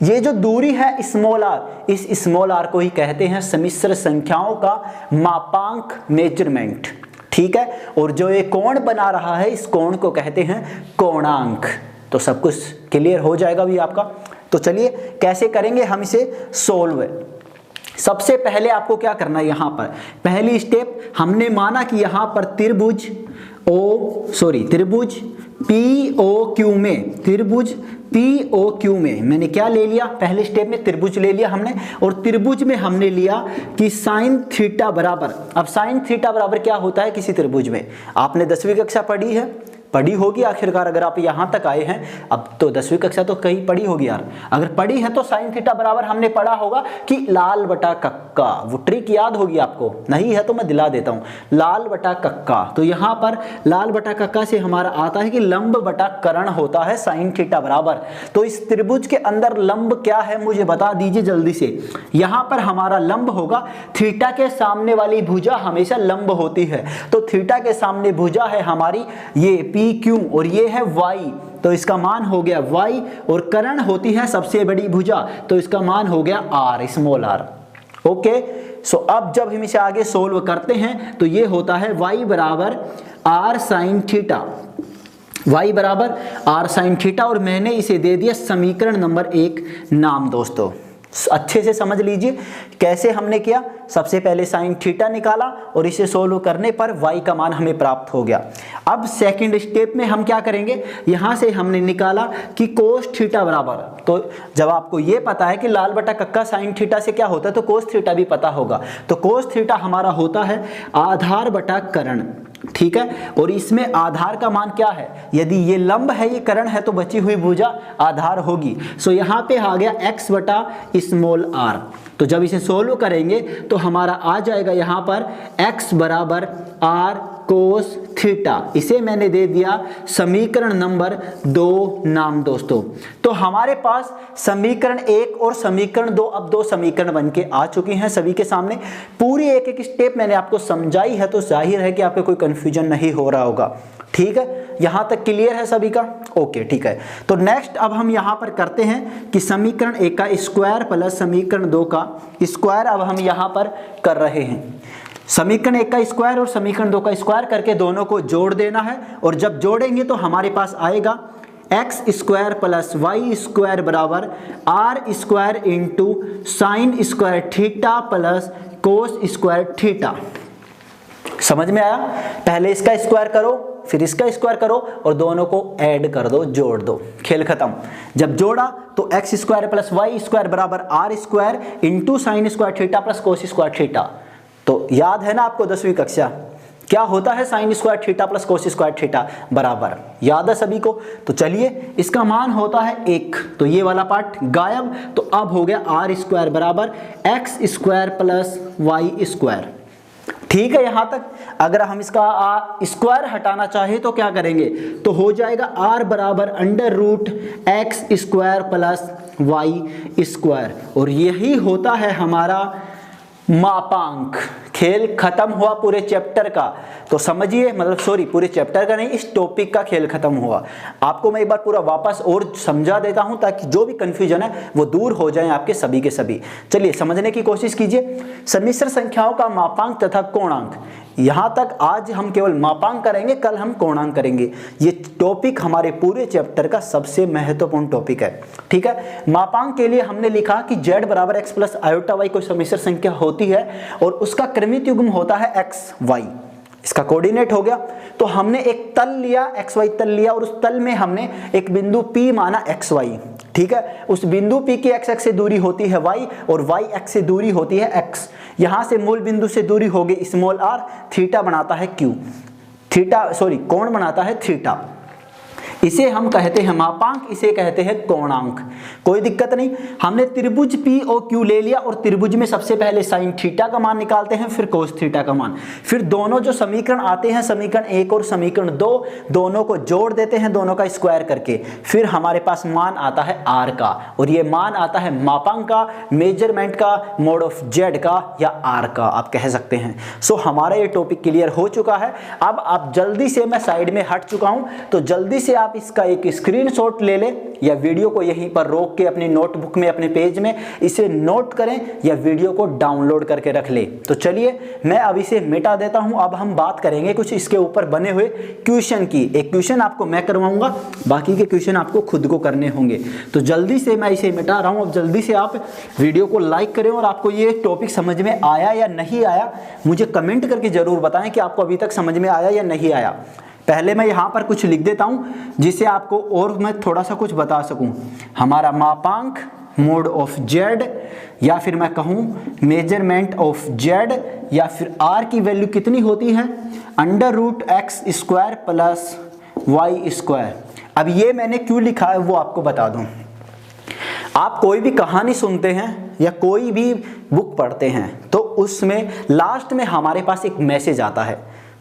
S1: ये जो दूरी है स्मॉल r, इस स्मॉल r को ही कहते हैं सम्मिश्र संख्याओं का मापांक, मेजरमेंट, ठीक है। और जो ये कोण बना रहा है, इस कोण को कहते हैं कोणांक। तो सब कुछ क्लियर हो जाएगा भी आपका। तो चलिए कैसे करेंगे हम इसे सोल्व। सबसे पहले आपको क्या करना है, यहाँ पर पहली स्टेप हमने माना कि यहाँ पर त्रिभुज POQ में, त्रिभुज POQ में मैंने क्या ले लिया, पहले स्टेप में त्रिभुज ले लिया हमने। और त्रिभुज में हमने लिया कि साइन थीटा बराबर, अब साइन थीटा बराबर क्या होता है किसी त्रिभुज में, आपने 10वीं कक्षा पढ़ी होगी आखिरकार। अगर आप यहां तक आए हैं, अब तो 10वीं कक्षा तो कहीं पढ़ी होगी यार। अगर पढ़ी है तो साइन थीटा बराबर हमने पढ़ा होगा कि लाल बटा कक्का। वो ट्रिक याद होगी आपको, नहीं है तो मैं दिला देता हूं, लाल बटा कक्का। तो यहां पर लाल बटा कक्का से हमारा आता है कि लंब बटा कर्ण होता है साइन थीटा बराबर। तो इस त्रिभुज के अंदर लंब क्या है मुझे बता दीजिए जल्दी से। यहां पर हमारा लंब होगा, थीटा के सामने वाली भुजा हमेशा लंब होती है। तो थीटा के सामने भुजा है हमारी ये PQ और ये है y, तो इसका मान हो गया y। और कर्ण होती है सबसे बड़ी भुजा, तो इसका मान हो गया r, स्मॉल r। ओके, सो अब जब हम इसे आगे सोल्व करते हैं तो ये होता है y बराबर r साइन थीटा, y बराबर r साइन थीटा। और मैंने इसे दे दिया समीकरण नंबर 1 नाम। दोस्तों अच्छे से समझ लीजिए कैसे हमने किया। सबसे पहले साइन थीटा निकाला और इसे सोल्व करने पर y का मान हमें प्राप्त हो गया। अब सेकंड स्टेप में हम क्या करेंगे, यहां से हमने निकाला कि कोस थीटा बराबर, तो जब आपको ये पता है कि लाल बटा कक्का साइन थीटा से क्या होता है तो कोस थीटा भी पता होगा। तो कोस थीटा हमारा होता है आधार बटा कर्ण, ठीक है। और इसमें आधार का मान क्या है, यदि ये लंब है ये कर्ण है तो बची हुई भुजा आधार होगी। सो यहाँ पे आ गया x बटा स्मॉल r। तो जब इसे सोल्व करेंगे तो हमारा आ जाएगा यहाँ पर x बराबर r कोस थीटा। इसे मैंने दे दिया समीकरण नंबर 2 नाम। दोस्तों तो हमारे पास समीकरण 1 और समीकरण 2, अब 2 समीकरण बनके आ चुकी हैं सभी के सामने। पूरी एक एक स्टेप मैंने आपको समझाई है, तो जाहिर है कि आपको कोई कंफ्यूजन नहीं हो रहा होगा, ठीक है। यहां तक क्लियर है सभी का, ओके ठीक है। तो नेक्स्ट अब हम यहां पर करते हैं कि समीकरण 1 का स्क्वायर प्लस समीकरण 2 का स्क्वायर अब हम यहां पर कर रहे हैं। समीकरण 1 का स्क्वायर और समीकरण 2 का स्क्वायर करके दोनों को जोड़ देना है। और जब जोड़ेंगे तो हमारे पास आएगा x square plus y square बराबर r square into sine square theta plus cos square theta. समझ में आया? पहले इसका स्क्वायर करो फिर इसका स्क्वायर करो और दोनों को ऐड कर दो, जोड़ दो, खेल खत्म। जब जोड़ा तो x square plus y square बराबर r square into sine square theta plus cos square theta. तो याद है ना आपको 10वीं कक्षा क्या होता है sign square theta plus cos square theta बराबर, याद है सभी को। तो चलिए इसका मान होता है 1, तो ये वाला पार्ट गायब। तो अब हो गया आर स्क्वायर बराबर x square plus y square. ठीक है यहां तक। अगर हम इसका स्क्वायर हटाना चाहे तो क्या करेंगे, तो हो जाएगा आर बराबर under root x square plus y square. और यही होता है हमारा मापांक। खेल खत्म हुआ पूरे चैप्टर का। तो समझिए, मतलब सॉरी पूरे चैप्टर का नहीं, इस टॉपिक का खेल खत्म हुआ। आपको मैं एक बार पूरा वापस और समझा देता हूं ताकि जो भी कंफ्यूजन है वो दूर हो जाए आपके सभी के सभी। चलिए समझने की कोशिश कीजिए। सम्मिश्र संख्याओं का मापांक तथा कोणांक, यहां तक आज हम केवल मापांक करेंगे, कल हम कोणांक करेंगे। ये टॉपिक हमारे पूरे चैप्टर का सबसे महत्वपूर्ण टॉपिक है। ठीक है, मापांक के लिए हमने लिखा कि z बराबर x प्लस आयोटा y कोई सम्मिश्र संख्या होती है और उसका क्रमिक युग्म होता है x y। इसका कोऑर्डिनेट हो गया। तो हमने एक तल लिया, xy तल लिया, और उस तल में हमने एक बिंदु P माना xy। ठीक है, उस बिंदु P की x एक्स से दूरी होती है y और y एक्स से दूरी होती है x। यहां से मूल बिंदु से दूरी होगी स्मॉल r, थीटा बनाता है q, कोण बनाता है थीटा। इसे हम कहते हैं मापांक, इसे कहते हैं कोणांक। कोई दिक्कत नहीं। हमने त्रिभुज P और Q ले लिया और त्रिभुज में सबसे पहले साइन थीटा का मान निकालते हैं, फिर कोस थीटा का मान, फिर दोनों जो समीकरण आते हैं समीकरण 1 और समीकरण 2, दोनों को जोड़ देते हैं दोनों का स्क्वायर करके। फिर हमारे पास मान आता है R का, और ये मान आता है मापांक का, मेजरमेंट का, मोड ऑफ Z का या R का आप कह सकते हैं। सो हमारा ये टॉपिक क्लियर हो चुका है। अब आप जल्दी से, मैं साइड में हट चुका हूं, तो जल्दी से आप इसका एक स्क्रीनशॉट ले लें या वीडियो को यहीं पर रोक के अपनी नोटबुक में, अपने पेज में इसे नोट करें या वीडियो को डाउनलोड करके रख ले। तो चलिए मैं अब इसे मिटा देता हूं। अब हम बात करेंगे कुछ इसके ऊपर बने हुए क्वेश्चन की। एक क्वेश्चन आपको मैं करवाऊंगा, बाकी के क्वेश्चन आपको खुद को करने होंगे। तो जल्दी से मैं इसे मिटा रहा हूं। अब जल्दी से आप वीडियो को लाइक करें, और आपको ये टॉपिक समझ में आया या नहीं आया मुझे कमेंट करके जरूर बताएं कि आपको अभी तक समझ में आया या नहीं आया। पहले मैं यहाँ पर कुछ लिख देता हूँ जिससे आपको और मैं थोड़ा सा कुछ बता सकूँ। हमारा मापांक, मोड ऑफ z, या फिर मैं कहूँ मेजरमेंट ऑफ z, या फिर r की वैल्यू कितनी होती है, under root x square plus y square. अब ये मैंने क्यों लिखा है वो आपको बता दूँ। आप कोई भी कहानी सुनते हैं या कोई भी बुक पढ़ते हैं तो उसमें लास्ट में हमारे पास एक मैसेज आता है।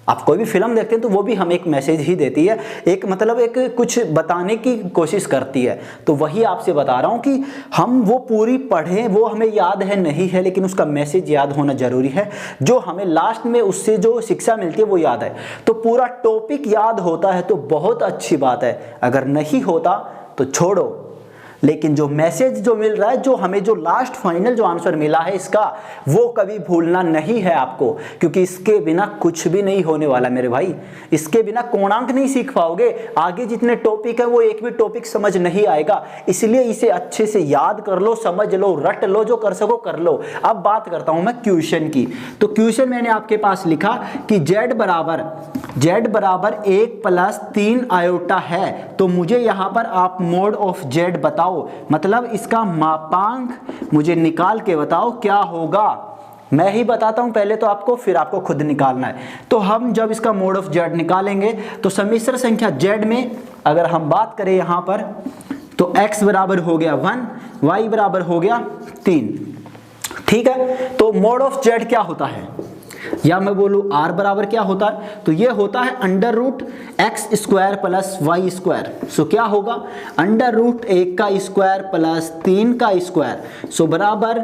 S1: आप कोई भी फिल्म देखते हैं तो वो भी हमें एक मैसेज ही देती है, एक मतलब एक कुछ बताने की कोशिश करती है। तो वही आपसे बता रहा हूँ कि हम वो पूरी पढ़ें, वो हमें याद है नहीं है, लेकिन उसका मैसेज याद होना जरूरी है। जो हमें लास्ट में उससे जो शिक्षा मिलती है वो याद है। तो पूरा टॉपिक याद होता है तो बहुत अच्छी बात है, अगर नहीं होता तो छोड़ो। लेकिन जो मैसेज जो मिल रहा है, जो हमें जो लास्ट फाइनल जो आंसर मिला है इसका, वो कभी भूलना नहीं है आपको, क्योंकि इसके बिना कुछ भी नहीं होने वाला मेरे भाई। इसके बिना कोणांक नहीं सीख पाओगे, आगे जितने टॉपिक है वो एक भी टॉपिक समझ नहीं आएगा। इसलिए इसे अच्छे से याद कर लो, समझ लो, रट लो, जो कर सको कर लो। अब बात करता हूं मैं क्वेश्चन की। तो क्वेश्चन मैंने आपके पास लिखा कि z बराबर 1 प्लस 3 आयोटा है, तो मुझे यहां पर आप मोड ऑफ z बताओ, मतलब इसका मापांक मुझे निकाल के बताओ क्या होगा। मैं ही बताता हूं पहले तो आपको, फिर आपको खुद निकालना है। तो हम जब इसका मोड ऑफ z निकालेंगे तो सम्मिश्र संख्या z में अगर हम बात करें यहां पर, तो x बराबर हो गया 1, y बराबर हो गया 3। ठीक है, तो मोड ऑफ z क्या होता है, या मैं बोलूं r बराबर क्या होता है, तो ये होता है under root x square plus y square. So क्या होगा, अंडर रूट 1 का स्क्वायर प्लस 3 का स्क्वायर, सो बराबर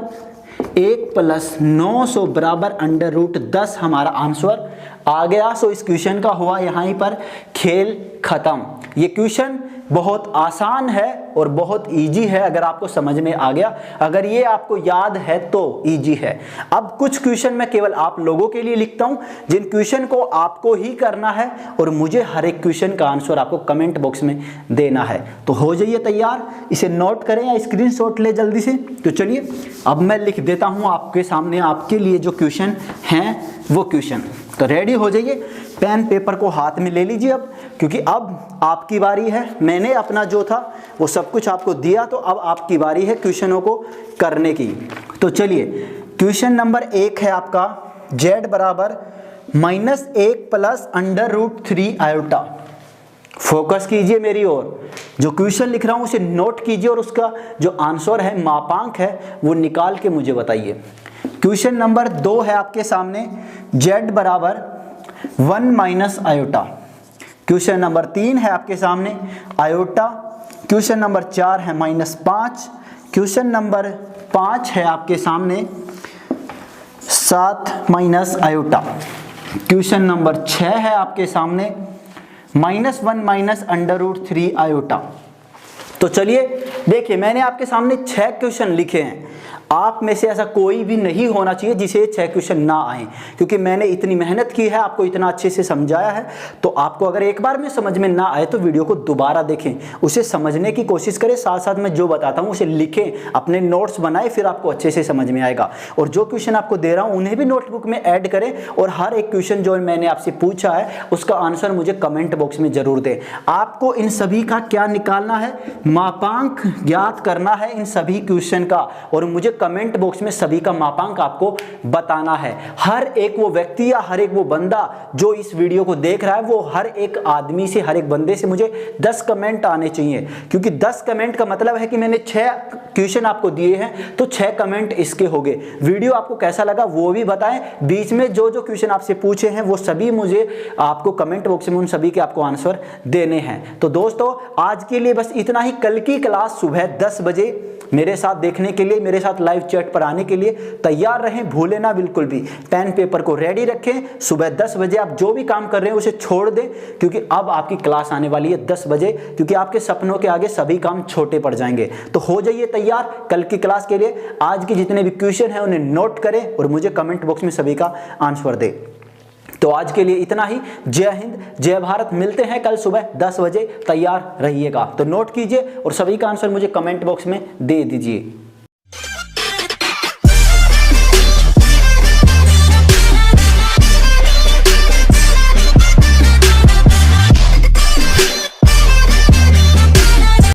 S1: 1 प्लस 9, सो बराबर अंडर रूट 10 हमारा आंसर आ गया। सो इस क्वेश्चन का हुआ यहीं पर खेल खत्म। ये क्वेश्चन बहुत आसान है और बहुत इजी है अगर आपको समझ में आ गया, अगर ये आपको याद है तो इजी है। अब कुछ क्वेश्चन मैं केवल आप लोगों के लिए लिखता हूं, जिन क्वेश्चन को आपको ही करना है और मुझे हर एक क्वेश्चन का आंसर आपको कमेंट बॉक्स में देना है। तो हो जाइए तैयार, इसे नोट करें या स्क्रीनशॉट ले जल्दी से। तो चलिए अब मैं लिख देता हूं आपके सामने आपके लिए जो क्वेश्चन हैं वो क्वेश्चन। तो रेडी हो जाइए, पेन पेपर को हाथ में ले लीजिए अब, क्योंकि अब आपकी बारी है। मैंने अपना जो था वो सब कुछ आपको दिया, तो अब आपकी बारी है क्वेश्चनों को करने की। तो चलिए क्वेश्चन नंबर 1 है आपका, z बराबर -1 प्लस √3 आयोटा। फोकस कीजिए मेरी ओर, जो क्वेश्चन लिख रहा हूं उसे नोट कीजिए और उसका जो आंसर है, मापांक है, वो निकाल के मुझे बताइए। क्वेश्चन नंबर 2 है आपके सामने, z बराबर 1 माइनस आयोटा। क्वेश्चन नंबर 3 है आपके सामने, आयोटा। क्वेश्चन नंबर 4 है -5। क्वेश्चन नंबर 5 है आपके सामने 7 माइनस आयोटा। क्वेश्चन नंबर 6 है आपके सामने -1 माइनस √3 आयोटा। तो चलिए देखिए, मैंने आपके सामने 6 क्वेश्चन लिखे हैं। आप में से ऐसा कोई भी नहीं होना चाहिए जिसे 6 क्वेश्चन ना आए, क्योंकि मैंने इतनी मेहनत की है, आपको इतना अच्छे से समझाया है। तो आपको अगर एक बार में समझ में ना आए तो वीडियो को दोबारा देखें, उसे समझने की कोशिश करें, साथ साथ में जो बताता हूँ उसे लिखें, अपने नोट्स बनाएं, फिर आपको अच्छे से समझ में आएगा। और जो क्वेश्चन आपको दे रहा हूँ उन्हें भी नोटबुक में ऐड करें, और हर एक क्वेश्चन जो मैंने आपसे पूछा है उसका आंसर मुझे कमेंट बॉक्स में जरूर दें। आपको इन सभी का क्या निकालना है, मापांक ज्ञात करना है इन सभी क्वेश्चन का, और मुझे कमेंट बॉक्स में सभी का मापांक आपको बताना है। हर एक वो व्यक्ति या हर एक वो बंदा जो इस वीडियो को देख रहा है, वो हर एक आदमी से, हर एक बंदे से मुझे 10 कमेंट आने चाहिए, क्योंकि 10 कमेंट का मतलब है कि मैंने 6 क्वेश्चन आपको दिए हैं तो 6 कमेंट इसके हो गए। वीडियो आपको कैसा लगा वो भी बताएं, बीच में जो जो क्वेश्चन आपसे पूछे हैं वो सभी मुझे आपको कमेंट बॉक्स में उन सभी के आपको आंसर देने हैं। तो दोस्तों आज के लिए बस इतना ही। कल की क्लास सुबह 10 बजे मेरे साथ देखने के लिए, मेरे साथ लाइव चैट पर आने के लिए तैयार रहें, भूलें ना बिल्कुल भी। पेन पेपर को रेडी रखें, सुबह 10 बजे आप जो भी काम कर रहे हैं उसे छोड़ दें, क्योंकि अब आपकी क्लास आने वाली है 10 बजे, क्योंकि आपके सपनों के आगे सभी काम छोटे पड़ जाएंगे। तो हो जाइए तैयार कल की क्लास के लिए। आज के जितने भी क्वेश्चन हैं उन्हें नोट करें और मुझे कमेंट बॉक्स में सभी का आंसर दें। तो आज के लिए इतना ही। जय हिंद, जय भारत। मिलते हैं कल सुबह 10 बजे, तैयार रहिएगा। तो नोट कीजिए और सभी का आंसर मुझे कमेंट बॉक्स में दे दीजिए।